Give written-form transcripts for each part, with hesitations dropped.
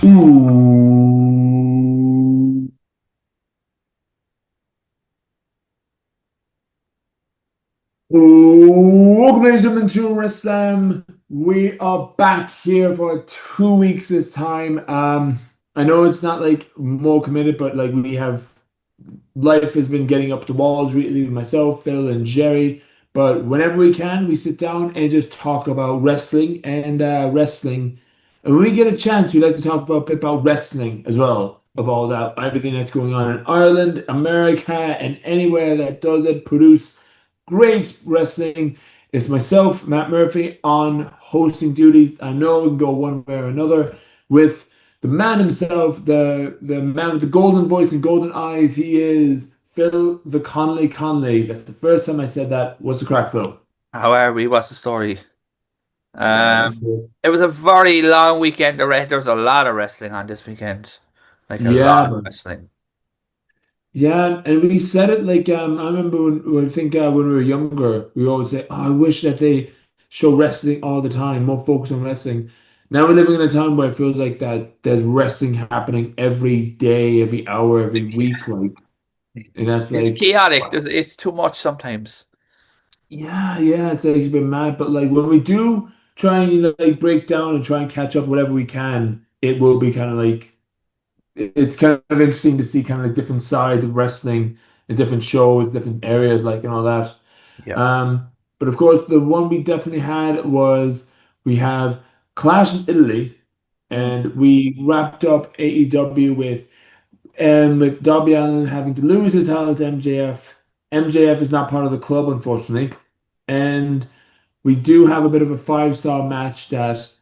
Ooh. Welcome, ladies and gentlemen, to WrestleSlam. We are back here for 2 weeks this time. I know it's not like more committed, but like we have life has been getting up the walls really with myself, Phil, and Jerry. But whenever we can, we sit down and just talk about wrestling and wrestling. And when we get a chance, we like to talk about a bit about wrestling as well, of all that, everything that's going on in Ireland, America, and anywhere that does it, produce great wrestling. It's myself, Matt Murphy, on hosting duties. I know we can go one way or another with the man himself, the man with the golden voice and golden eyes. He is Phil the Conley Conley. That's the first time I said that. What's the crack, Phil? How are we? What's the story? Yes. It was a very long weekend. There was a lot of wrestling on this weekend, like a lot Yeah, of man. wrestling. Yeah, and we said it like I remember I think when we were younger, we always say, "Oh, I wish that they show wrestling all the time, more focus on wrestling." Now we're living in a time where it feels like that there's wrestling happening every day, every hour, every week, like, and that's It's like, chaotic. wow. It's too much sometimes. Yeah, it's like a bit mad, but like when we do try and like break down and try and catch up whatever we can, it will be kind of like it's kind of interesting to see kind of like different sides of wrestling and different shows, different areas, like and all that. Yeah. But of course, the one we definitely had was we have Clash in Italy, Mm. and we wrapped up AEW with Darby Allin having to lose his title to MJF. MJF is not part of the club, unfortunately, and we do have a bit of a five-star match that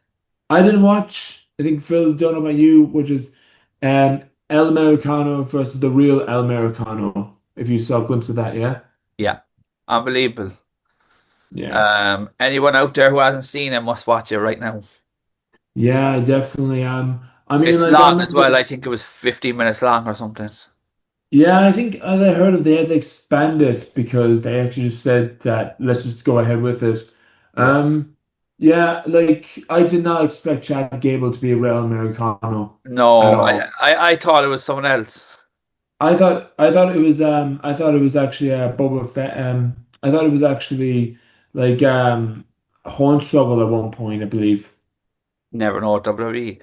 I didn't watch. I think Phil, don't know about you, which is um, El Americano versus the real El Americano. If you saw a glimpse of that, yeah, Yeah. Unbelievable. yeah, Anyone out there who hasn't seen it must watch it right now. yeah, definitely. I mean, It's like I long as well. remember. I think it was 15 minutes long or something. Yeah, I think as I heard of they had to expand it because they actually just said that let's just go ahead with it. Yeah. Um, yeah, like I did not expect Chad Gable to be a real Americano at No, all. I thought it was someone else. I thought it was actually Boba Fett. I thought it was actually like Hornswoggle at one point, I believe. Never know WWE.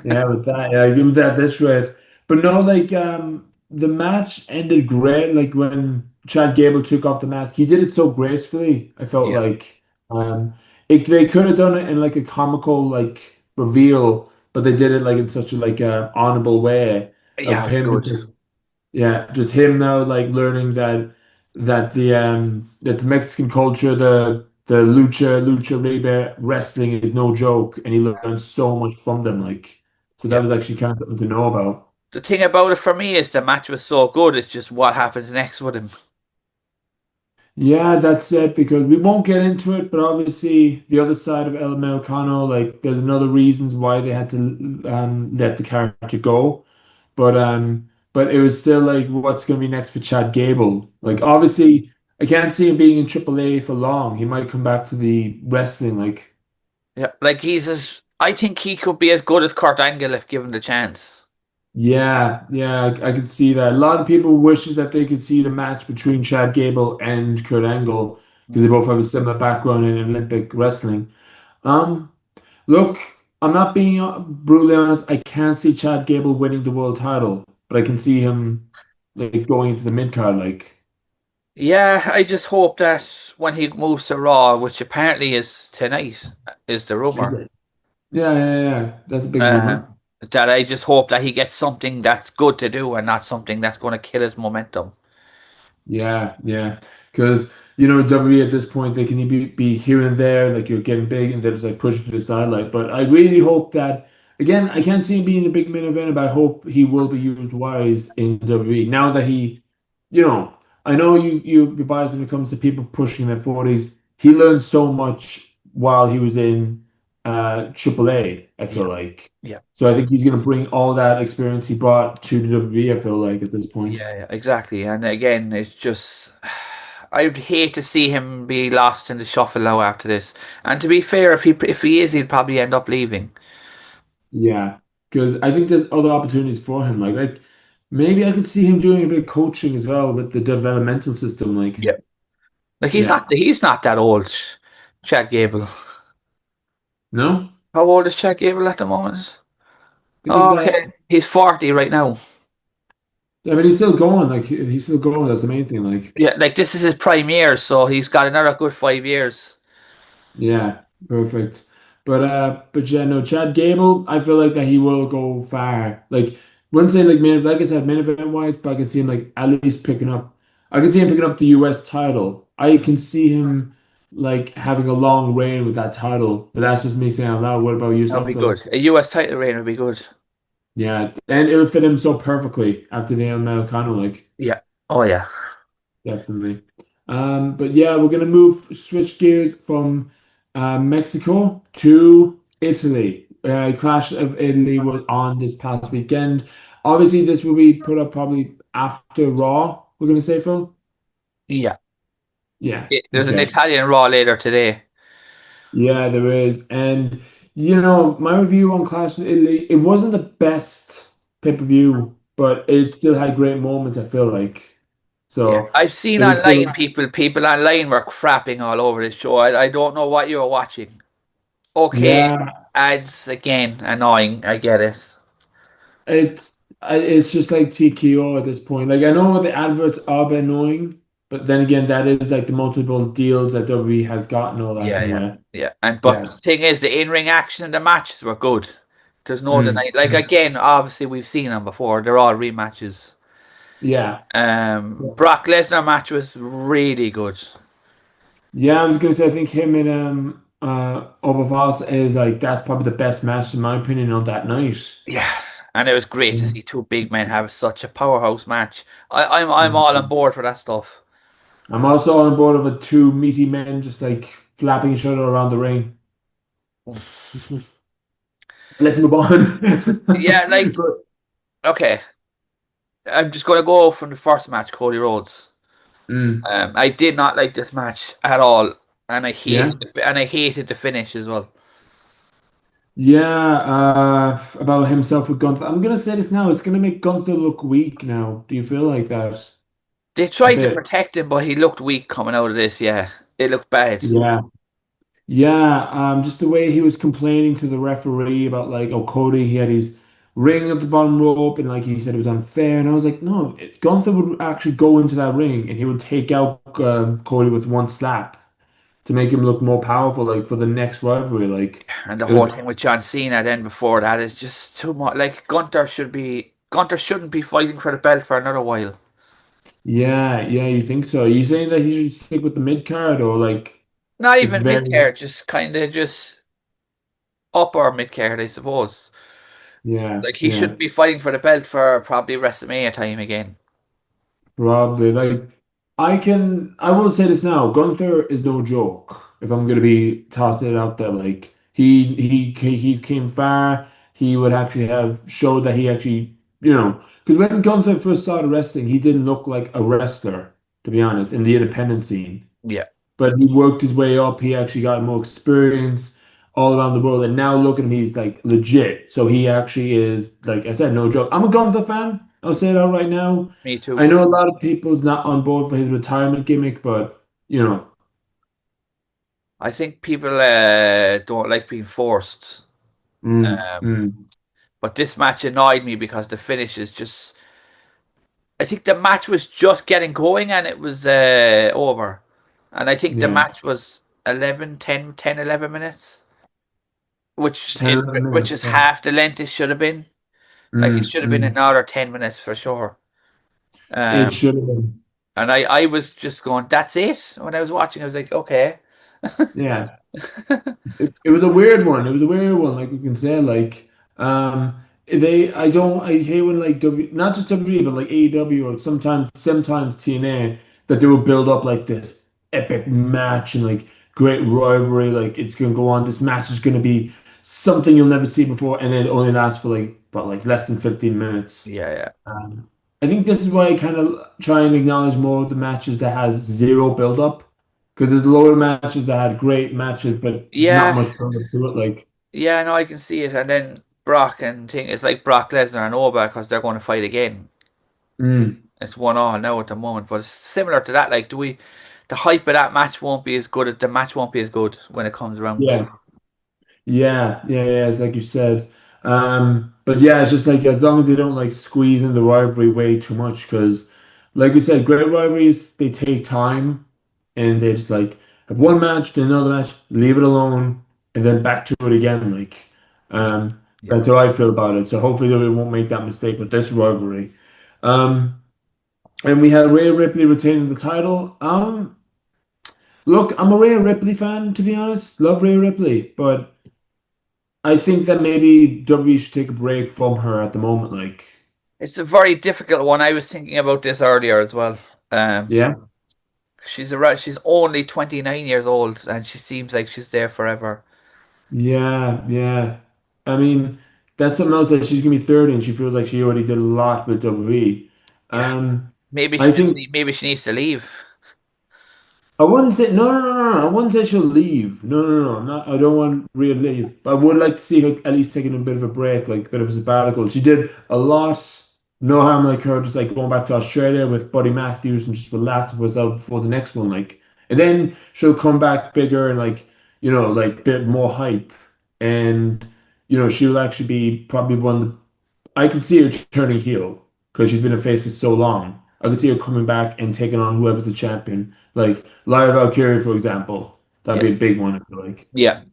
Yeah, with that, yeah, give that this right. But no, like the match ended great. Like when Chad Gable took off the mask, he did it so gracefully. I felt Yeah. like they could have done it in like a comical like reveal, but they did it like in such a like honorable way Yeah, of it was him. good. Yeah, just him now like learning that the Mexican culture, the lucha libre wrestling is no joke, and he learns so much from them. Like, so that Yeah. was actually kind of something to know about. The thing about it for me is the match was so good. It's just what happens next with him. Yeah, that's it because we won't get into it, but obviously the other side of El Americano, like there's another reasons why they had to let the character go. But it was still like what's gonna be next for Chad Gable? Like obviously I can't see him being in AAA for long. He might come back to the wrestling like Yeah, like he's as I think he could be as good as Kurt Angle if given the chance. yeah, I could see that. A lot of people wishes that they could see the match between Chad Gable and Kurt Angle because they Mm. both have a similar background in Olympic wrestling. Um, Look, I'm not being brutally honest. I can't see Chad Gable winning the world title, but I can see him like going into the mid card. Like, Yeah, I just hope that when he moves to Raw, which apparently is tonight, is the rumor. yeah. That's a big Uh, rumor. that I just hope that he gets something that's good to do and not something that's going to kill his momentum. Yeah. Because WWE at this point they can be here and there, like you're getting big, and they're just like pushing to the side. Like, but I really hope that again, I can't see him being the big main event, but I hope he will be used wise in WWE now that you know, I know you're biased when it comes to people pushing in their 40s. He learned so much while he was in AAA, I feel Yeah, like. yeah, So I think he's gonna bring all that experience he brought to the WWE, I feel like at this point. yeah, exactly. And again, it's just I'd hate to see him be lost in the shuffle now after this. And to be fair, if he is, he'll probably end up leaving. Yeah. because I think there's other opportunities for him. Like maybe I could see him doing a bit of coaching as well with the developmental system. Like, Yeah. Like yeah, he's not that old, Chad Gable. no, How old is Chad Gable at the moment? I think he's Okay, he's 40 right now. I mean, he's still going. Like, he's still going. That's the main thing. Like, Yeah, like this is his prime year, so he's got another good 5 years. yeah, perfect. But yeah, no, Chad Gable, I feel like that he will go far. Like, wouldn't say like main, like I said, main event wise, but I can see him like at least picking up. I can see him picking up the US title. I can see him like having a long reign with that title. But that's just me saying out loud. What about That would yourself, be Phil? good. A US title reign would be good. Yeah, and it would fit him so perfectly after the Americano, like. Yeah. Oh yeah. Definitely. But yeah, we're gonna switch gears from Mexico to Italy. Clash of Italy was on this past weekend. Obviously, this will be put up probably after Raw. We're gonna say, Phil. Yeah. Yeah. There's an Okay. Italian Raw later today. Yeah, there is. And my review on Clash of Italy, it wasn't the best pay-per-view, but it still had great moments, I feel like. Yeah. So I've seen it was online still, people online were crapping all over this show. I don't know what you were watching. Okay, yeah. ads again, annoying. I get it. It's just like TKO at this point. Like I know the adverts are a bit annoying, but then again, that is like the multiple deals that WWE has gotten all that Yeah, kind yeah, of. yeah. And but the Yeah. thing is, the in-ring action and the matches were good. There's no Mm. denying. Like again, obviously we've seen them before. They're all rematches. Yeah. Brock Lesnar match was really good. Yeah, I was gonna say I think him and Overvoss is like that's probably the best match in my opinion on that night. Yeah, and it was great to Mm. see two big men have such a powerhouse match. I'm all on board for that stuff. I'm also on board with two meaty men just like flapping each other around the ring. Let's move on. Yeah, like But, okay, I'm just gonna go from the first match, Cody Rhodes. mm, I did not like this match at all, and yeah. I hated the finish as well. Yeah, about himself with Gunther. I'm gonna say this now. It's gonna make Gunther look weak now. Do you feel like that? They A tried to bit. protect him, but he looked weak coming out of this. Yeah, it looked bad. Yeah. Yeah. Just the way he was complaining to the referee about like, oh, Cody, he had his ring at the bottom rope, and like he said it was unfair. And I was like, no, Gunther would actually go into that ring and he would take out Cody with one slap to make him look more powerful, like for the next rivalry. Like And the it whole was. thing with John Cena then before that is just too much. Like Gunter shouldn't be fighting for the belt for another while. Yeah, yeah, you think so? Are you saying that he should stick with the mid card or like Not the even mid very card, just kind of just upper mid card, I suppose. yeah, Like he yeah, shouldn't be fighting for the belt for probably WrestleMania time again. probably. Like I will say this now, Gunther is no joke. If I'm gonna be tossing it out there, like he came far. He would actually have showed that he actually, because when Gunther first started wrestling, he didn't look like a wrestler, to be honest, in the independent scene. Yeah, But he worked his way up. He actually got more experience all around the world. And now look at him, he's like legit. So he actually is, like I said, no joke. I'm a Gunther fan. I'll say that right now. me I too. know a lot of people's not on board for his retirement gimmick, but I think people don't like being forced. mm, Um, mm, but this match annoyed me because the finish is just. I think the match was just getting going and it was over. And I think the yeah, match was 11 minutes, 10, 11 which minutes. is Yeah. half the length it should have been. Like it Mm, should have been mm. another 10 minutes for sure. It Um, should have been. and I was just going, that's it. When I was watching, I was like, okay. Yeah. It was a weird one. It was a weird one, like we can say, like I hate when like not just WWE but like AEW or sometimes TNA that they will build up like this epic match and like great rivalry, like it's gonna go on. This match is gonna be something you'll never see before, and then it only lasts for like less than 15 minutes. Yeah, yeah. I think this is why I kind of try and acknowledge more of the matches that has zero build up. Because there's a lot of matches that had great matches, but not Yeah, much build up to it. Like, yeah, no, I can see it. And then Brock and thing. It's like Brock Lesnar and Oba because they're going to fight again. Mm, It's 1-1 now at the moment, but it's similar to that. Like, the hype of that match won't be as good. The match won't be as good when it comes around. yeah. Yeah, it's like you said. But yeah, it's just like as long as they don't like squeeze in the rivalry way too much, because like we said, great rivalries they take time and they just like have one match, then another match, leave it alone, and then back to it again. Yeah, That's how I feel about it. So hopefully they won't make that mistake with this rivalry. Um, and we had Rhea Ripley retaining the title. Look, I'm a Rhea Ripley fan, to be honest. Love Rhea Ripley, but I think that maybe WWE should take a break from her at the moment. Like, it's a very difficult one. I was thinking about this earlier as well. Um, yeah, she's only 29 years old, and she seems like she's there forever. yeah. I mean, that's something else that she's gonna be 30 and she feels like she already did a lot with WWE. Yeah, Um, I think maybe she needs to leave. I wouldn't say no. I wouldn't say she'll leave. No. Not, I don't want Rhea to leave. But I would like to see her at least taking a bit of a break, like a bit of a sabbatical. She did a lot. No harm like her, just like going back to Australia with Buddy Matthews and just relax with herself before the next one. Like, and then she'll come back bigger and like like bit more hype. And she'll actually be probably one of the I can see her turning heel because she's been a face for so long. I could see her coming back and taking on whoever's the champion. Like Lyra Valkyrie, for example. That'd Yeah, be a big one, I feel like. yeah.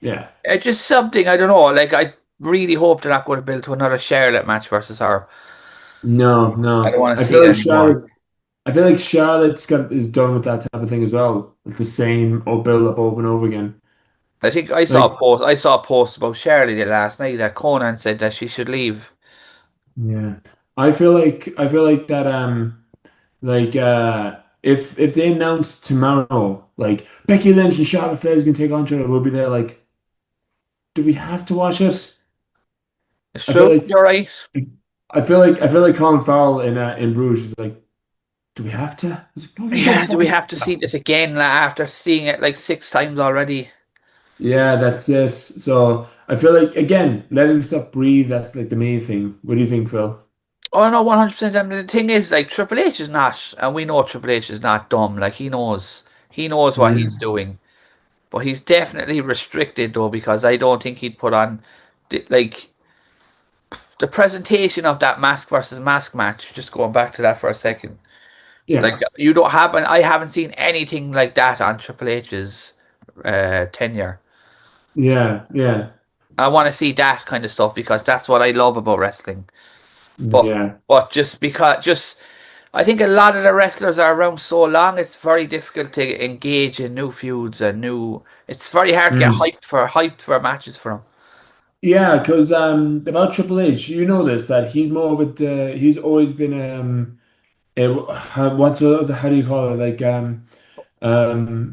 Yeah. Just something I don't know. Like, I really hope they're not going to build to another Charlotte match versus her. No, I don't no. want to see it anymore. I feel like Charlotte's got is done with that type of thing as well. Like the same old build up over and over again. I think I saw Like, a post. I saw a post about Charlotte last night that Conan said that she should leave. yeah. I feel like that if they announce tomorrow, like Becky Lynch and Charlotte Flair is gonna take on each other, we'll be there like, do we have to watch it? It's I feel true. like You're right. I feel like Colin Farrell in Bruges is like, do we have to? I was like, no, you Yeah. don't Do we fucking have to see this again after seeing it like 6 times already? Yeah, that's it. So I feel like again, letting stuff breathe, that's like the main thing. What do you think, Phil? Oh no, 100%. I mean, the thing is, like, Triple H is not, and we know Triple H is not dumb. Like, he knows what he's Yeah. doing, but he's definitely restricted though because I don't think he'd put on, like, the presentation of that mask versus mask match. Just going back to that for a second, like, Yeah. you don't have, I haven't seen anything like that on Triple H's tenure. Yeah. I want to see that kind of stuff because that's what I love about wrestling. But Yeah. just because I think a lot of the wrestlers are around so long, it's very difficult to engage in new feuds and new. It's very hard to get Mm. hyped for matches for them. Yeah, because about Triple H, you know this that he's more of he's always been what's how do you call it? Like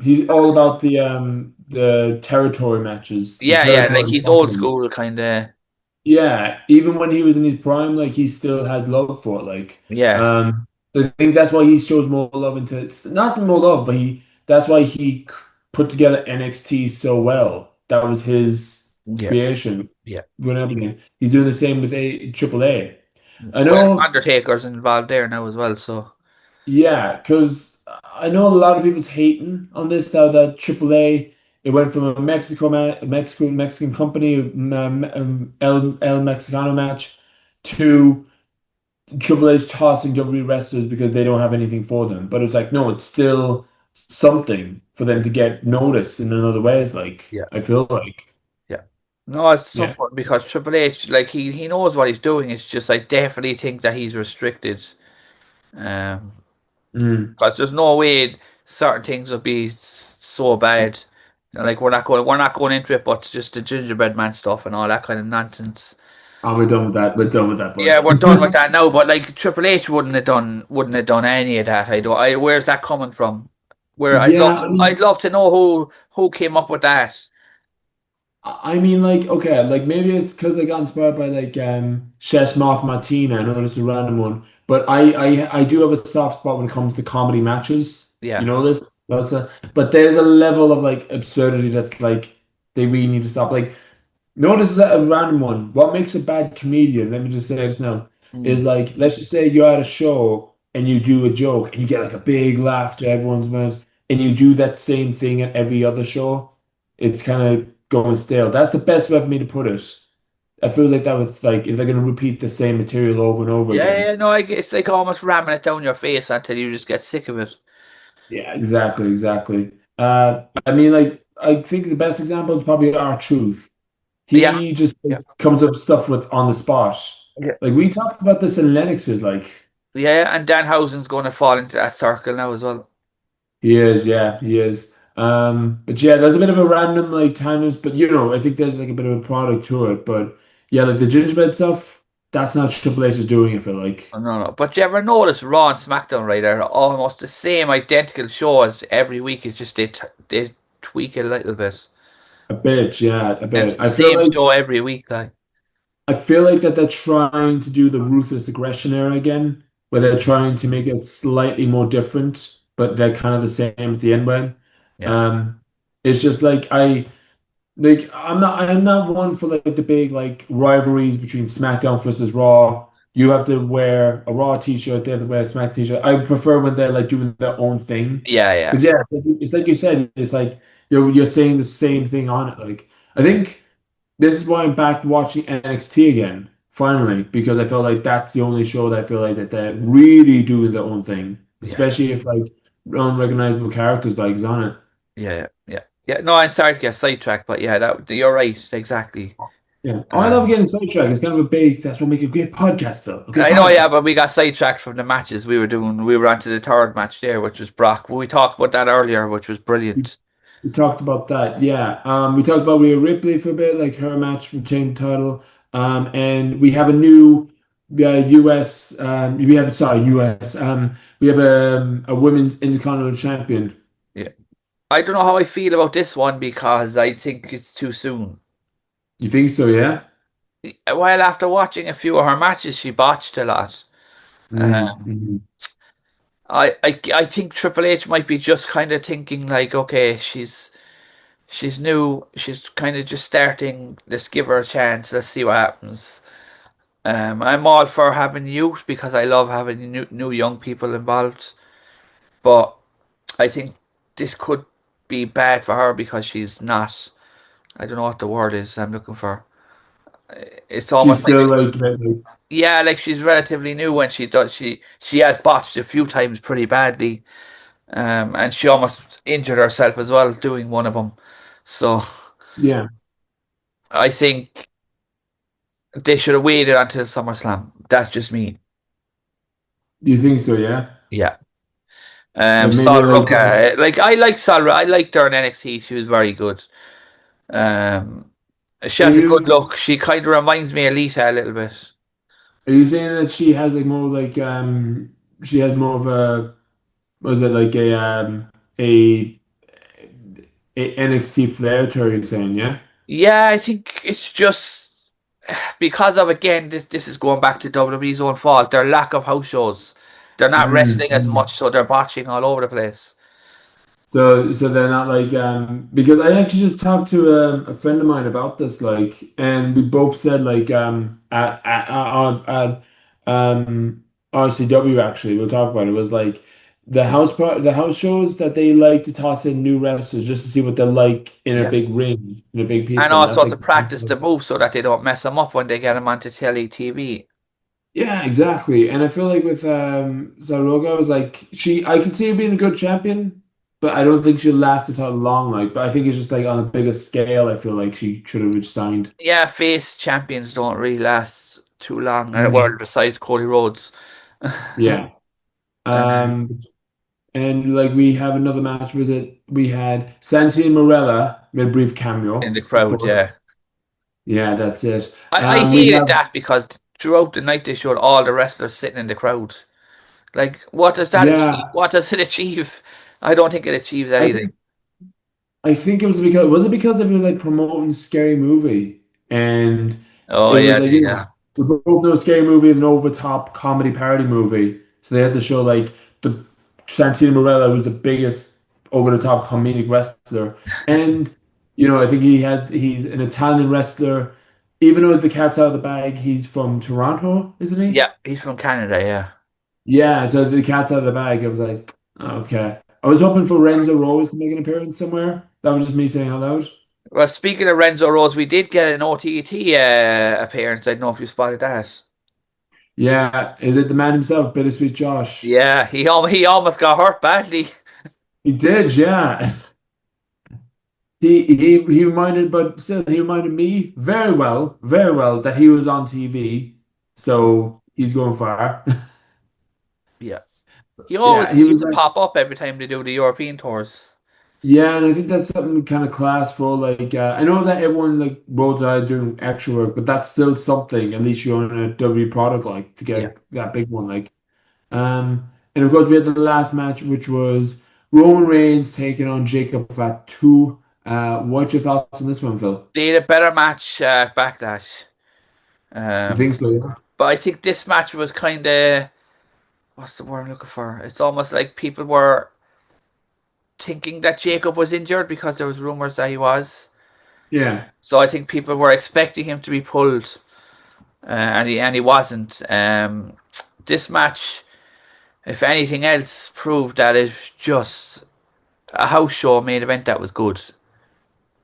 he's all about the territory matches, the Yeah, like territory he's old company. school kind of. Yeah, even when he was in his prime, like he still had love for it. Yeah, I think that's why he shows more love into it's not more love, but he that's why he put together NXT so well. That was his yeah, creation. yeah. Whenever he's doing the same with a Triple A. I Well, know, Undertaker's involved there now as well, so yeah, because I know a lot of people's hating on this now that Triple A it went from a Mexican company El Mexicano match to Triple H tossing WWE wrestlers because they don't have anything for them. But it's like, no, it's still something for them to get noticed in another ways. Like, yeah, I feel like, yeah. No, it's yeah. tough one because Triple H, like, he knows what he's doing. It's just I definitely think that he's restricted. Um, Mm. because there's no way certain things would be so bad. Like, we're not going into it, but it's just the gingerbread man stuff and all that kind of nonsense. Oh, we're done with that. We're done with that, Yeah, bud. we're done with that now. But like Triple H wouldn't have done any of that. Where's that coming from? Where Yeah, I I'd mean, love to know who came up with that. like, okay, like maybe it's because I got inspired by like Chess Moth Martina. I know it's a random one, but I do have a soft spot when it comes to comedy matches. You Yeah, know this? But there's a level of like absurdity that's like they really need to stop. Like No, this is a random one. What makes a bad comedian, let me just say this now, Mm. is like, let's just say you're at a show and you do a joke and you get like a big laugh to everyone's mouth, and you do that same thing at every other show. It's kind of going stale. That's the best way for me to put it. I feel like that was like, if they're going to repeat the same material over and over Yeah, again. yeah, no, it's like almost ramming it down your face until you just get sick of it. Yeah, exactly, exactly. I mean, like, I think the best example is probably R-Truth. Yeah, He just yeah, comes up with stuff with on the spot. yeah. Like we talked about this in Lennox's, like Yeah, and Danhausen's going to fall into that circle now as well. he is, yeah, he is. But yeah, there's a bit of a random like timeless, but I think there's like a bit of a product to it. But yeah, like the gingerbread stuff, that's not Triple H is doing, I feel like. Oh, no, no. But do you ever notice Raw and SmackDown, right, are almost the same identical show as every week. It's just they tweak it a little bit. A bit, yeah, a And it's bit. the same show every week, like. I feel like that they're trying to do the ruthless aggression era again, where they're trying to make it slightly more different, but they're kind of the same at the end when. Yeah. Um, it's just like I'm not one for like the big like rivalries between SmackDown versus Raw. You have to wear a Raw t-shirt, they have to wear a Smack t-shirt. I prefer when they're like doing their own thing. Yeah, yeah. Because yeah, it's like you said, it's like you're saying the same thing on it. Like I think this is why I'm back watching NXT again, finally, because I feel like that's the only show that I feel like that they're really doing their own thing, Yeah. especially if like unrecognizable characters like is on it. Yeah, yeah, yeah. Yeah, no, I'm sorry to get sidetracked, but yeah, that you're right, exactly. Yeah. Oh, I love Um, getting sidetracked. It's kind of a big, that's what makes a great podcast, Phil. A great I know, yeah, podcast. but we got sidetracked from the matches we were doing. We were on to the third match there, which was Brock. We talked about that earlier, which was We, brilliant. we talked about that. Yeah. We talked about Rhea Ripley for a bit, like her match retained title. And we have a new US, we have, sorry, US, we have a women's Intercontinental champion. Yeah. I don't know how I feel about this one because I think it's too soon. You think so, yeah? While after watching a few of her matches, she botched a lot. Mm-hmm. I think Triple H might be just kind of thinking like, okay, she's new, she's kind of just starting. Let's give her a chance. Let's see what happens. I'm all for having youth because I love having new young people involved. But I think this could be bad for her because she's not. I don't know what the word is I'm looking for. It's She's almost like still like, yeah, like she's relatively new when she does. She has botched a few times pretty badly. And she almost injured herself as well doing one of them. So yeah. I think they should have waited until SummerSlam. That's just me. You think so, yeah? Yeah. Like maybe Sol like Ruka, like I like Sol. I liked her in NXT. She was very good. Um, she are has a good you look. She kind of reminds me of Lita a little bit. are you saying that she has like more like she has more of a was it like a a NXT flair to her, you're saying, yeah? Yeah, I think it's just because of again this is going back to WWE's own fault. Their lack of house shows. They're not wrestling as Mm-hmm. much, so they're botching all over the place. So they're not like because I actually just talked to a friend of mine about this like and we both said like RCW actually we'll talk about it was like the house shows that they like to toss in new wrestlers just to see what they're like in a Yeah. big ring in a big And people and that's also to like practice the move so that they don't mess them up when they get them onto telly TV. yeah, exactly. And I feel like with Zaroga, I was like I can see her being a good champion, but I don't think she'll last the title long. Like, but I think it's just like on a bigger scale. I feel like she should have signed. Yeah, face champions don't really last too long. Well, Mhm. besides Cody Rhodes. Yeah. um, Um, and like we have another match. Was it we had Santino Marella made a brief in cameo, the of crowd, course. yeah. Yeah, that's it. I We hated have that because throughout the night they showed all the wrestlers sitting in the crowd. Like, what does that achieve? yeah. What does it achieve? I don't think it achieves I anything. think I think it was it because they were like promoting Scary Movie and Oh it was yeah, like yeah, we both know Scary Movie is an over the top comedy parody movie, so they had to show like the Santino Marella was the biggest over the top comedic wrestler, and I think he's an Italian wrestler even though the cat's out of the bag, he's from Toronto, isn't he? Yeah, he's from Canada. Yeah. Yeah, so the cat's out of the bag. I was like, okay. I was hoping for Renzo Rose to make an appearance somewhere. That was just me saying out loud. Well, speaking of Renzo Rose, we did get an OTT appearance. I don't know if you spotted that. Yeah, is it the man himself, Bittersweet Josh? Yeah, he almost got hurt badly. He did, yeah. He reminded, but still, he reminded me very well that he was on TV. So he's going far. Yeah, he Yeah, always he seems was to like, pop up every time they do the European tours. yeah, and I think that's something kind of classful. Like, I know that everyone like roads are doing extra work, but that's still something. At least you're on a W product, like to Yeah. get that big one. Like, and of course we had the last match, which was Roman Reigns taking on Jacob Fatu. What's your thoughts on this one, Phil? They had a better match at Backlash. You Um, think so? Yeah. but I think this match was kind of, what's the word I'm looking for? It's almost like people were thinking that Jacob was injured because there was rumors that he was. Yeah. So I think people were expecting him to be pulled, and he wasn't. This match, if anything else, proved that it's just a house show main event that was good.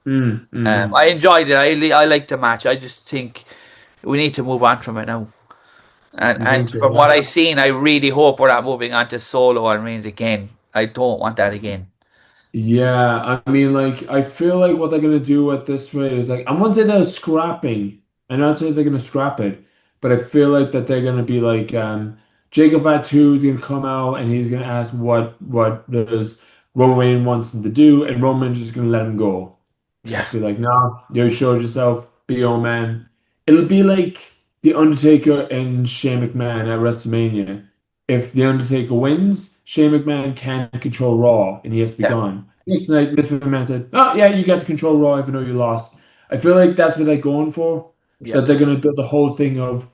Mm. I enjoyed it. I liked the match. I just think we need to move on from it now. And You and think so? from what Yeah. I've seen, I really hope we're not moving on to Solo and Reigns again. I don't want that again. Yeah, I mean, like, I feel like what they're gonna do at this rate is like, I won't say they're scrapping. I'm not saying they're gonna scrap it, but I feel like that they're gonna be like, Jacob Fatu is gonna come out and he's gonna ask what does Roman wants him to do, and Roman's just gonna let him go. Yeah, Be like, no, you showed yourself, be your man. It'll be like The Undertaker and Shane McMahon at WrestleMania. If The Undertaker wins, Shane McMahon can't control Raw and he has to be yeah, gone. Next night, Mr. McMahon said, oh, yeah, you got to control Raw even though you lost. I feel like that's what they're going for. yeah. That they're going to build the whole thing of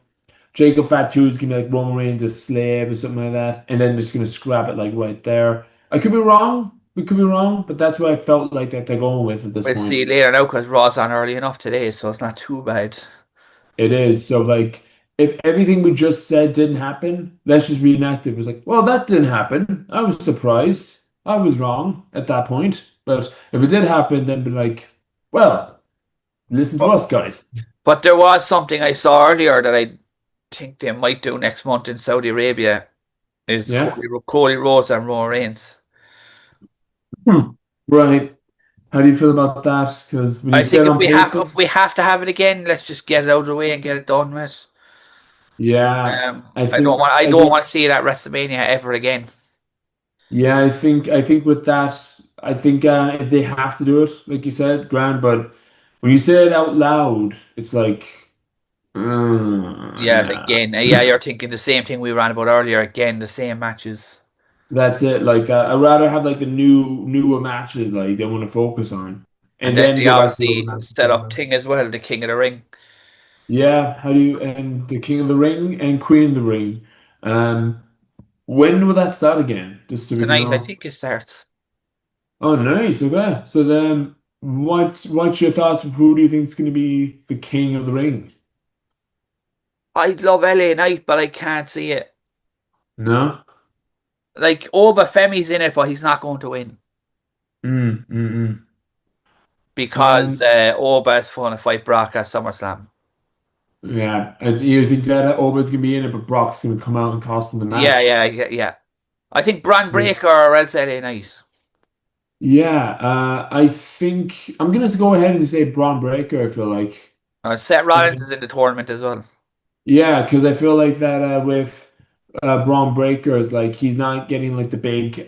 Jacob Fatu is going to be like Roman Reigns a slave or something like that, and then just going to scrap it like right there. I could be wrong. We could be wrong, but that's what I felt like that they're going with at this We'll point. see later now because Raw's on early enough today, so it's not too bad. It is. So like if everything we just said didn't happen, let's just reenact it. It was like, well, that didn't happen. I was surprised. I was wrong at that point. But if it did happen, then be like, well, listen to But us, guys. but there was something I saw earlier that I think they might do next month in Saudi Arabia is Yeah. Cody Rhodes and Roman Reigns. Hmm. Right. How do you feel about that? Because when you I think said on paper, if we have to have it again, let's just get it out of the way and get it done with. yeah, I I don't think want to see it at WrestleMania ever again. yeah, I think with that, I think if they have to do it, like you said, grand, but when you say it out loud, it's like Yeah, nah. again, yeah, you're thinking the same thing we ran about earlier. Again, the same matches, That's it. Like I'd rather have like the newer matches like they want to focus on, and and then then they go back to the old obviously matches. set up Ting as well, the King of the Ring Yeah, how do you and the King of the Ring and Queen of the Ring? Um, when will that start again? Just so we can tonight. I know. think it starts. Oh, nice. Okay. So then, what's your thoughts of who do you think is going to be the King of the Ring? I'd love LA Knight, but I can't see it. No. Like Oba Femi's in it, but he's not going to win Mm. because Um. Oba is going to fight Brock at SummerSlam. Yeah. You think that Oba's going to be in it, but Brock's going to come out and cost him the Yeah, match? yeah, yeah, yeah. I think Bron Breakker or else LA Knight. Yeah, I think I'm gonna go ahead and say Braun Breaker. I feel like, Seth Rollins is in the tournament as well. yeah, because I feel like that with Braun Breaker is like he's not getting like the big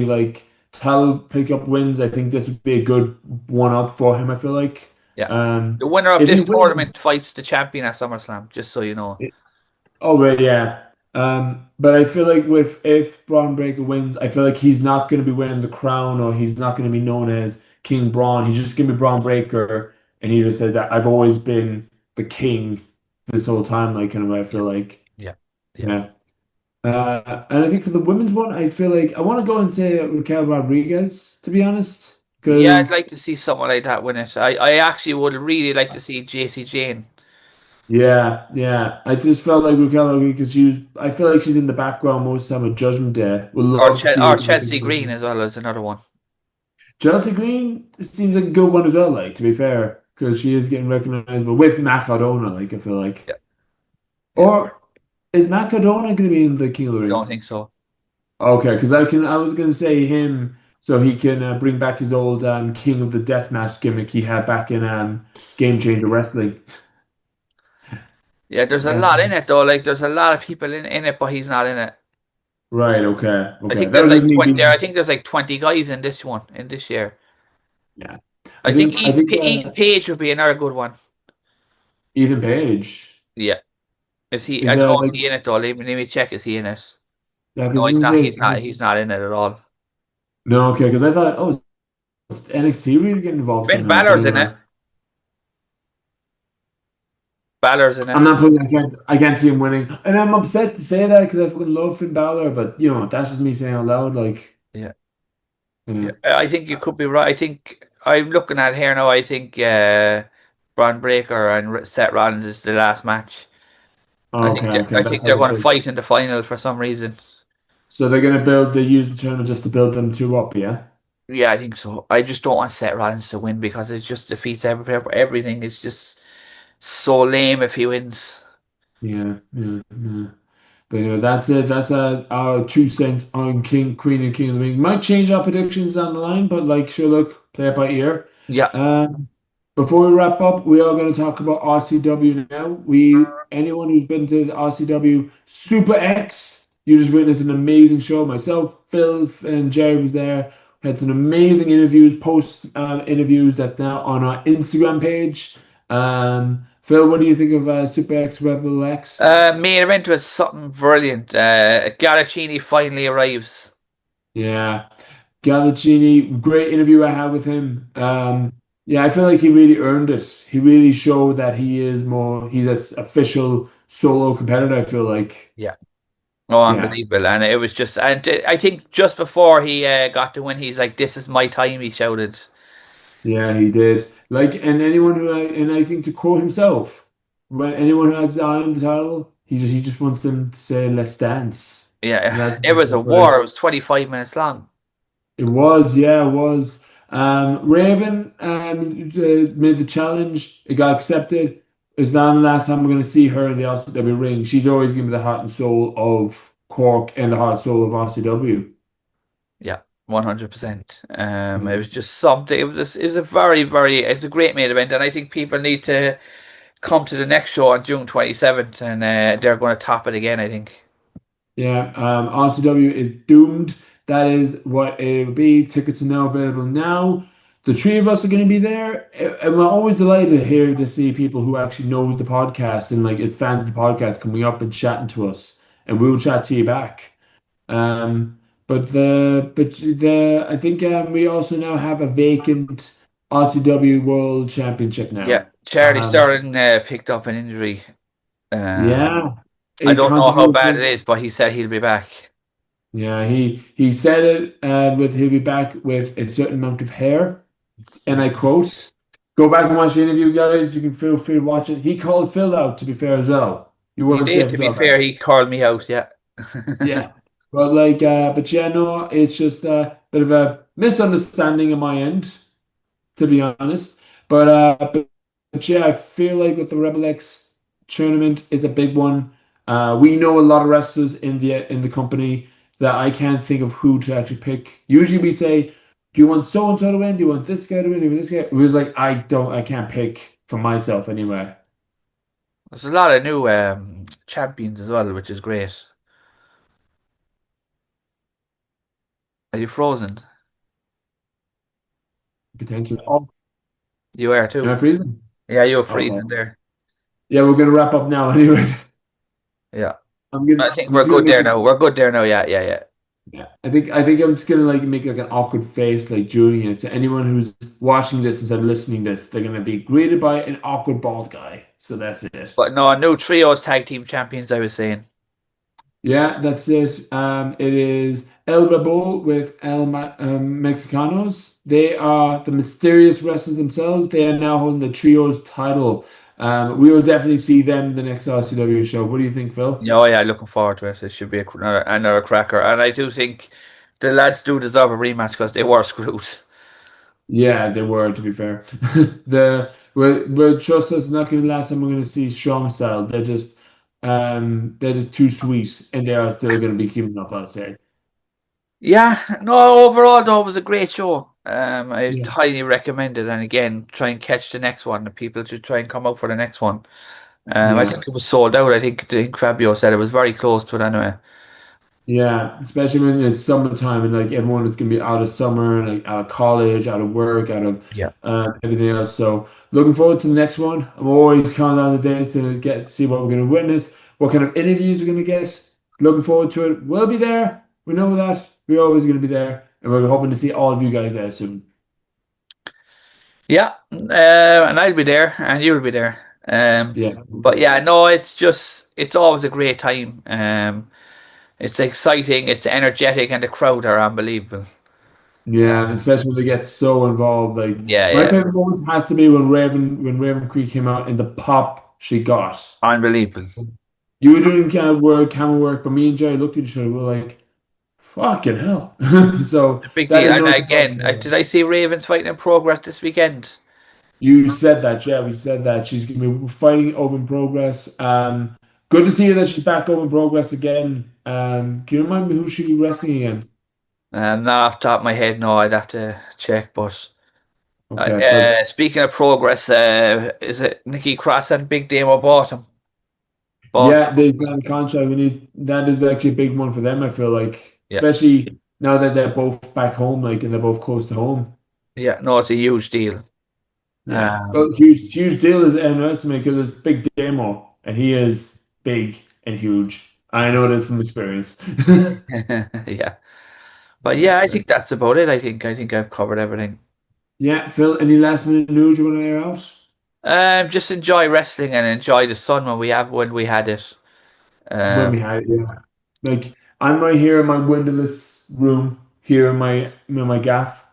like title pickup wins. I think this would be a good one up for him. I feel like, Yeah. um, The winner of if he this wins. tournament fights the champion at SummerSlam, just so you know. Oh, but yeah. But I feel like with if Braun Breaker wins, I feel like he's not going to be wearing the crown or he's not going to be known as King Braun. He's just going to be Braun Breaker, and he just said that I've always been the king this whole time. Like kind of, I Yeah, feel like, yeah, yeah. yeah. And I think for the women's one, I feel like I want to go and say Raquel Rodriguez to be honest, Yeah, I'd Because like to see someone like that win it. I actually would really like to see JC Jane yeah, yeah. I just felt like Raquel because I feel like she's in the background most of the time with Judgment Day. Would love to see her or back Chelsea in. Green as well as another one. Chelsea Green seems like a good one as well, like, to be fair, because she is getting recognized, but with Matt Cardona, like, I feel like. Yeah, yeah. Or is Matt Cardona going to be in the King of the Don't Ring? think so. Okay, because I was going to say him so he can bring back his old King of the Deathmatch gimmick he had back in Game Changer Wrestling. Yeah, there's a That's lot in it though. Like there's a lot of people in it, but he's not in it. right. Okay, I okay. think That there's was just like me 20. I being think there's like 20 guys in this one in this year. yeah. I think I think Ethan Page would be another good one. Ethan Page Yeah, is he? is I don't know. Is like he in it though? Let me check. Is he in it? yeah, No, because he's not. He's not. say He's not in it at all. no. Okay, because I thought is NXT really getting involved Finn somehow, but Balor's in it. anyway. Balor's in it. I'm not putting. I can't see him winning, and I'm upset to say that because I fucking love Finn Balor. But that's just me saying out loud. Like, Yeah, yeah. yeah. I think you could be right. I think I'm looking at it here now. I think Braun Breaker and Seth Rollins is the last match. Okay, okay, I that's think how they're they going to build. fight in the final for some reason. So they're gonna build. They use the tournament just to build them two up. Yeah. Yeah, I think so. I just don't want Seth Rollins to win because it just defeats everything. It's just so lame if he wins. Yeah, yeah, yeah. But that's it. That's our 2 cents on Queen and King of the Ring. Might change our predictions down the line, but like, sure, look, play it by ear. Yeah, Um, Before we wrap up, we are going to talk about RCW now. Anyone who's been to the RCW Super X, you just witnessed an amazing show. Myself, Phil, and Jerry was there. Had some amazing interviews, post interviews that's now on our Instagram page. Phil, what do you think of Super X Rebel X? main event was something brilliant. Garaccini finally arrives. Yeah, Gallicini, great interview I had with him. Yeah, I feel like he really earned it. He really showed that he's an official solo competitor, I feel like. Yeah. Oh, Yeah, unbelievable. And it was just, and I think just before he got to win, he's like, "This is my time," he shouted. yeah, he did. Like, and and I think to quote himself, when anyone who has the eye on the title, he just wants them to say, "Let's dance." And Yeah, that's it was a war. right. It was 25 minutes long. It was, yeah, it was. Raven made the challenge. It got accepted. It's not the last time we're going to see her in the RCW ring. She's always going to be the heart and soul of Cork and the heart and soul of RCW. Yeah, 100%. It Yeah, was just something. It was a it's a great main event, and I think people need to come to the next show on June 27th, and they're going to top it again. I think. yeah. RCW is doomed. That is what it will be. Tickets are now available now. The three of us are going to be there, and we're always delighted here to see people who actually knows the podcast and like it's fans of the podcast coming up and chatting to us, and we'll chat to you back. Um, but I think we also now have a vacant RCW World Championship Yeah, now. Charlie Sterling picked up an injury. Yeah, I a don't know how bad controversial. it is, but he said he'll be back. Yeah, he said it with he'll be back with a certain amount of hair, and I quote, "Go back and watch the interview, guys. You can feel free to watch it." He called Phil out, to be fair as well. You He weren't did. safe To as be well, fair, man. he called me out. Yeah. Yeah. But like but yeah, no, it's just a bit of a misunderstanding on my end, to be honest. But yeah, I feel like with the Rebel X tournament is a big one. We know a lot of wrestlers in the company that I can't think of who to actually pick. Usually we say, do you want so and so to win? Do you want this guy to win? Do you want this guy? It was like I can't pick for myself anyway. There's a lot of new champions as well, which is great. Are you frozen? Potentially. Oh, You are am I too. freezing? Yeah, you're freezing Uh-oh. there. Yeah, we're gonna wrap up now anyway. Yeah. I think I'm we're just gonna good make there it. now. We're good there now. Yeah, yeah, yeah. Yeah, I think I'm just gonna like make like an awkward face like during it. So anyone who's watching this instead of listening to this, they're gonna be greeted by an awkward bald guy. So that's it. But no, new trios tag team champions. I was saying. Yeah, that's it. It is El Rebel with Mexicanos. They are the mysterious wrestlers themselves. They are now holding the trios title. We will definitely see them in the next RCW show. What do you think, Phil? Yeah, oh yeah, looking forward to it. It should be another cracker. And I do think the lads do deserve a rematch because they were screwed. Yeah, they were, to be fair. We'll trust us, not gonna be the last time we're gonna see strong style. They're just too sweet and they are still gonna be keeping up, I'd say. Yeah, no, overall though, it was a great show. I Yeah. highly recommend it. And again, try and catch the next one. The people should try and come out for the next one. I Yeah. think it was sold out. I think Fabio said it was very close to it anyway. Yeah, especially when it's summertime and like everyone is gonna be out of summer, like out of college, out of work, out of Yeah. everything else. So looking forward to the next one. I'm always counting down the days to get to see what we're gonna witness, what kind of interviews we're gonna get. Looking forward to it. We'll be there. We know that. We're always gonna be there, and we're hoping to see all of you guys there soon. Yeah, and I'll be there, and you'll be there. Yeah, that's But it. yeah, no, it's always a great time. It's exciting, it's energetic, and the crowd are unbelievable. Yeah, especially when they get so involved. Like Yeah, my yeah, favorite moment has to be when Raven Creek came out and the pop she got. unbelievable. You were doing camera work, but me and Jerry looked at each other. We're like, "Fucking hell!" So A big that deal. is And no again, surprise. did I see Ravens fighting in progress this weekend? You said that, yeah. We said that she's gonna be fighting over in progress. Good to see that she's back over in progress again. Can you remind me who she'll be wrestling again? Not off the top of my head, no, I'd have to check. But Okay, but speaking of progress, is it Nikki Cross and Big Damo bought yeah, they got a contract. We need that is actually a big one for them. I feel like, Yeah, especially now that they're both back home, like, and they're both close to home. yeah, no, it's a huge deal. Yeah, Um, but huge deal is underestimated because it's big demo, and he is big and huge. I know this from experience. yeah, but yeah, Yeah, I think that's about it. I think I've covered everything. yeah. Phil, any last minute news you want to air out? Just enjoy wrestling and enjoy the sun when we had it. When Um, we had it, yeah. Like I'm right here in my windowless room, here in my gaff.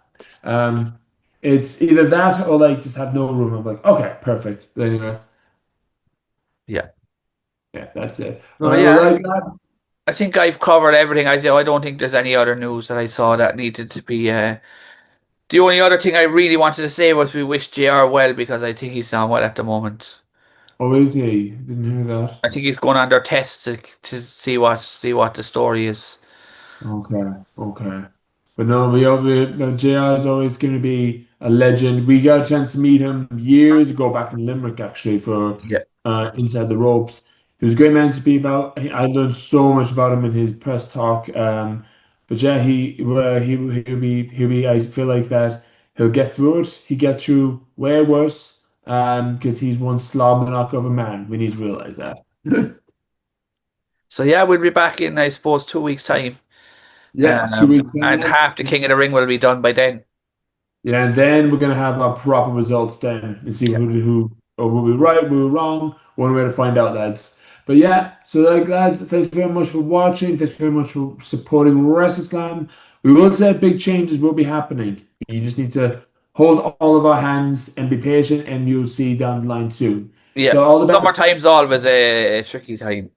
Um, it's either that or like just have no room. I'm like, okay, perfect. But anyway, yeah. yeah, that's it. All So right, well, yeah, like that. I think I've covered everything. I don't think there's any other news that I saw that needed to be. The only other thing I really wanted to say was we wish JR well because I think he's done well at the moment. Oh, is he? Didn't hear that. I think he's going under test to see what the story is. Okay, okay. But no, no, JR is always going to be a legend. We got a chance to meet him years ago back in Limerick, actually, for Yeah, Inside the Ropes. He was a great man to be about. I learned so much about him in his press talk. But yeah, he'll be. I feel like that he'll get through it. He get through way worse. Because he's one slob knock of a man. We need to realize that. so yeah, we'll be back in, I suppose, 2 weeks' time. Yeah, 2 weeks And half lads. the King of the Ring will be done by then. Yeah, and then we're gonna have our proper results then and see Yeah. who or were we right, were we wrong, one way to find out, lads. But yeah, so like lads, thanks very much for watching. Thanks very much for supporting WrestleSlam. We will say big changes will be happening. You just need to hold all of our hands and be patient, and you'll see down the line soon. Yeah. So all the best. Summertime's always a tricky time.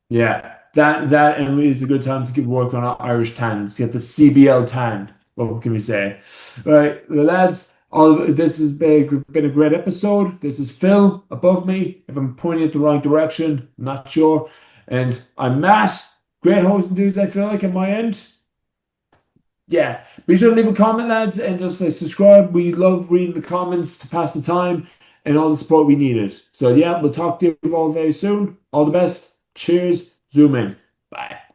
Yeah, that and it's a good time to get work on our Irish tans. Get the CBL tan. What can we say? All right, the lads. All this has been a great episode. This is Phil above me. If I'm pointing it the right direction, I'm not sure. And I'm Matt. Great hosting dudes. I feel like at my end. Yeah, be sure to leave a comment, lads, and just subscribe. We love reading the comments to pass the time and all the support we needed. So yeah, we'll talk to you all very soon. All the best. Cheers. Zoom in.